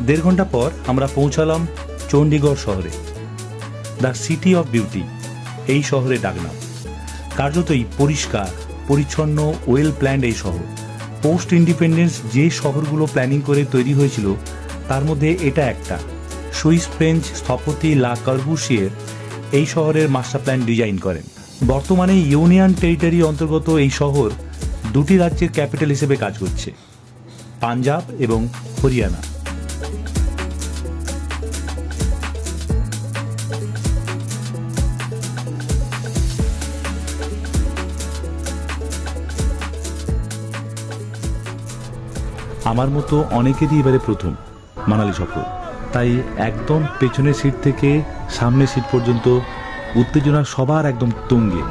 দেড় ঘন্টা পর আমরা পৌঁছালাম চণ্ডীগড় শহরে। দ্য সিটি অফ বিউটি এই শহরে ডাকনাম। কার্যতই পরিষ্কার পরিচ্ছন্ন ওয়েল প্ল্যান্ড এই শহর। পোস্ট ইন্ডিপেন্ডেন্স যে শহরগুলো প্ল্যানিং করে তৈরি হয়েছিল তার মধ্যে এটা একটা। সুইস ফ্রেঞ্চ স্থপতি লা কর্বুসিয়ের এই শহরের মাস্টার প্ল্যান ডিজাইন করেন। বর্তমানে ইউনিয়ন টেরিটরি অন্তর্গত এই শহর দুটি রাজ্যের ক্যাপিটাল হিসেবে কাজ করছে, পাঞ্জাব এবং হরিয়ানা। আমার মতো অনেকেরই এবারে প্রথম মানালি সফর, তাই একদম পেছনের সিট থেকে সামনের সিট পর্যন্ত উত্তেজনা সবার একদম তুঙ্গে।